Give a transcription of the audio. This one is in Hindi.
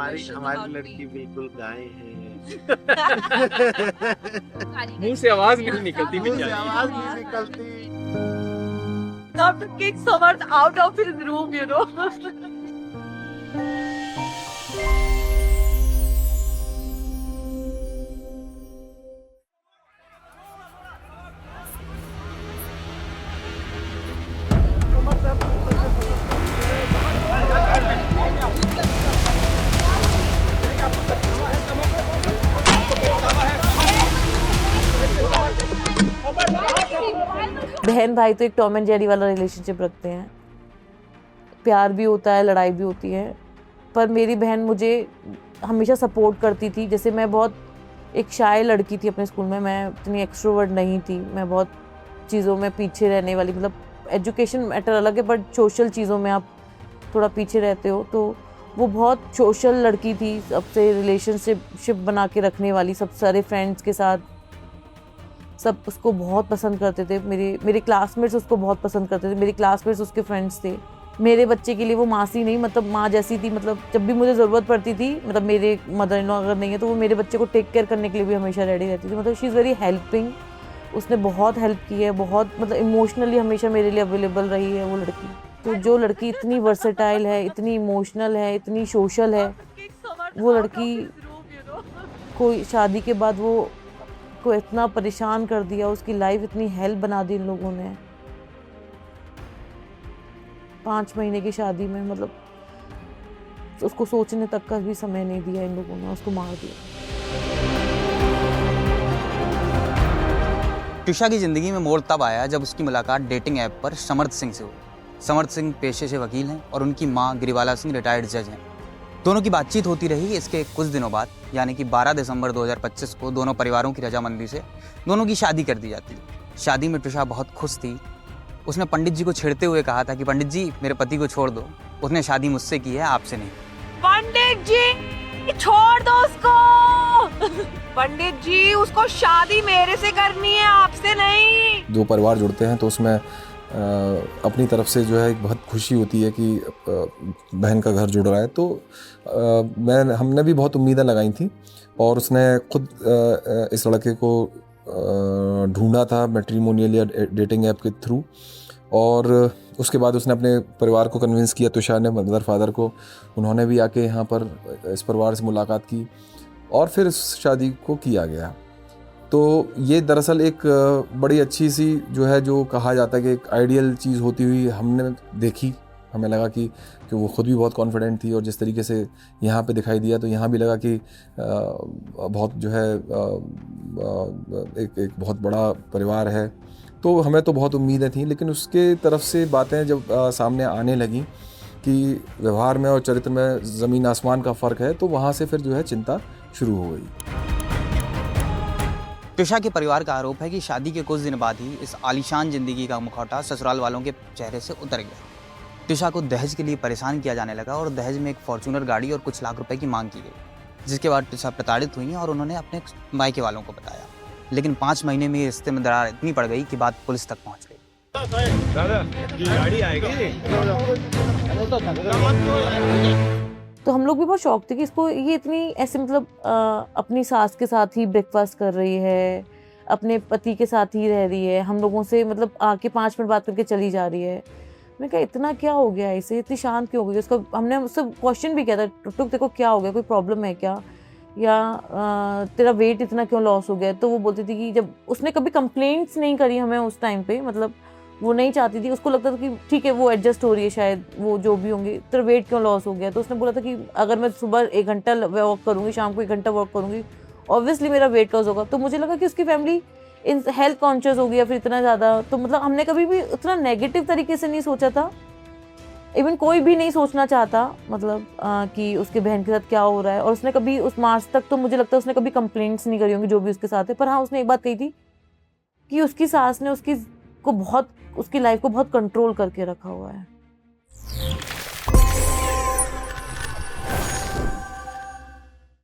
हमारी लड़की बिल्कुल गाय है। मुंह से आवाज नहीं निकलती मुंह से बेचारी। आवाज नहीं निकलती। Have to kick someone out of his room, you know. बहन भाई तो एक टॉम एंड जेरी वाला रिलेशनशिप रखते हैं, प्यार भी होता है, लड़ाई भी होती है। पर मेरी बहन मुझे हमेशा सपोर्ट करती थी। जैसे मैं बहुत एक शाय लड़की थी अपने स्कूल में, मैं इतनी एक्सट्रोवर्ट नहीं थी, मैं बहुत चीज़ों में पीछे रहने वाली, मतलब एजुकेशन मैटर अलग है बट सोशल चीज़ों में आप थोड़ा पीछे रहते हो। तो वो बहुत सोशल लड़की थी, सबसे रिलेशनशिप बना के रखने वाली, सब सारे फ्रेंड्स के साथ सब उसको बहुत पसंद करते थे। मेरे क्लासमेट्स उसको बहुत पसंद करते थे, मेरे क्लासमेट्स उसके फ्रेंड्स थे। मेरे बच्चे के लिए वो मासी नहीं, मतलब माँ जैसी थी। मतलब जब भी मुझे ज़रूरत पड़ती थी, मतलब मेरे मदर इन लॉ अगर नहीं है तो वो मेरे बच्चे को टेक केयर करने के लिए भी हमेशा रेडी रहती थी। मतलब शी इज़ वेरी हेल्पिंग, उसने बहुत हेल्प की है, बहुत मतलब इमोशनली हमेशा मेरे लिए अवेलेबल रही है वो लड़की। तो जो लड़की इतनी वर्सेटाइल है, इतनी इमोशनल है, इतनी सोशल है, वो लड़की कोई शादी के बाद वो को इतना परेशान कर दिया, उसकी लाइफ इतनी हेल्प बना दी इन लोगों ने। 5 महीने की शादी में मतलब उसको सोचने तक का भी समय नहीं दिया इन लोगों ने, उसको मार दिया। त्रिशा की ज़िंदगी में मोड़ तब आया जब उसकी मुलाकात डेटिंग ऐप पर समर्थ सिंह से हुई। समर्थ सिंह पेशे से वकील हैं और उनकी मां गिरिवाला सिंह रिटायर्ड जज हैं। दोनों की बातचीत होती रही। इसके कुछ दिनों बाद यानी कि 12 दिसंबर 2025 को दोनों परिवारों की रजामंदी से दोनों की शादी कर दी जाती है। शादी में त्रिशा बहुत खुश थी। उसने पंडित जी को छेड़ते हुए कहा था कि पंडित जी मेरे पति को छोड़ दो, उसने शादी मुझसे की है, आपसे नहीं। पंडित जी छोड़ दो उसको। पंडित जी उसको शादी मेरे से करनी है, आपसे नहीं। दो परिवार जुड़ते हैं तो उसमें अपनी तरफ से जो है एक बहुत खुशी होती है कि बहन का घर जुड़ रहा है। तो हमने भी बहुत उम्मीदें लगाई थी और उसने खुद इस लड़के को ढूंढा था मैट्रिमोनियल या डेटिंग ऐप के थ्रू, और उसके बाद उसने अपने परिवार को कन्विंस किया, तुषार ने मदर फादर को, उन्होंने भी आके यहाँ पर इस परिवार से मुलाकात की और फिर इस शादी को किया गया। तो ये दरअसल एक बड़ी अच्छी सी जो है, जो कहा जाता है कि एक आइडियल चीज़ होती हुई हमने देखी। हमें लगा कि वो ख़ुद भी बहुत कॉन्फिडेंट थी और जिस तरीके से यहाँ पे दिखाई दिया तो यहाँ भी लगा कि बहुत जो है एक बहुत बड़ा परिवार है। तो हमें तो बहुत उम्मीदें थी, लेकिन उसके तरफ से बातें जब सामने आने लगी कि व्यवहार में और चरित्र में ज़मीन आसमान का फ़र्क है, तो वहाँ से फिर जो है चिंता शुरू हो गई। त्रिशा के परिवार का आरोप है कि शादी के कुछ दिन बाद ही इस आलीशान जिंदगी का मुखौटा ससुराल वालों के चेहरे से उतर गया। त्रिशा को दहेज के लिए परेशान किया जाने लगा और दहेज में एक फॉर्च्यूनर गाड़ी और कुछ लाख रुपए की मांग की गई, जिसके बाद त्रिशा प्रताड़ित हुई और उन्होंने अपने मायके वालों को बताया। लेकिन 5 महीने में रिश्ते में दरार इतनी पड़ गई कि बात पुलिस तक पहुंच गई। दादा ये गाड़ी आएगी। तो हम लोग भी बहुत शौक थे कि इसको ये इतनी ऐसे मतलब अपनी सास के साथ ही ब्रेकफास्ट कर रही है, अपने पति के साथ ही रह रही है, हम लोगों से मतलब आके 5 मिनट बात करके चली जा रही है। मैंने कहा इतना क्या हो गया इसे, इतनी शांत क्यों हो गई? उसको हमने उससे क्वेश्चन भी किया था, टुक देखो क्या हो गया, कोई प्रॉब्लम है क्या, या तेरा वेट इतना क्यों लॉस हो गया? तो वो बोलती थी कि जब उसने कभी कंप्लेंट्स नहीं करी हमें उस टाइम पे, मतलब वो नहीं चाहती थी, उसको लगता था कि ठीक है वो एडजस्ट हो रही है शायद, वो जो भी होंगे, तेरा वेट क्यों लॉस हो गया? तो उसने बोला था कि अगर मैं सुबह 1 घंटा वॉक करूँगी, शाम को 1 घंटा वॉक करूँगी, ऑब्वियसली मेरा वेट लॉस होगा। तो मुझे लगा कि उसकी फैमिली इन हेल्थ कॉन्शियस हो गई या फिर इतना ज़्यादा। तो मतलब हमने कभी भी उतना नेगेटिव तरीके से नहीं सोचा था, इवन कोई भी नहीं सोचना चाहता मतलब कि उसके बहन के साथ क्या हो रहा है। और उसने कभी उस मार्च तक तो मुझे लगता है उसने कभी कंप्लेंट्स नहीं करी होंगी जो भी उसके साथ है। पर हाँ, उसने एक बात कही थी कि उसकी सास ने उसकी लाइफ को बहुत कंट्रोल करके रखा हुआ है।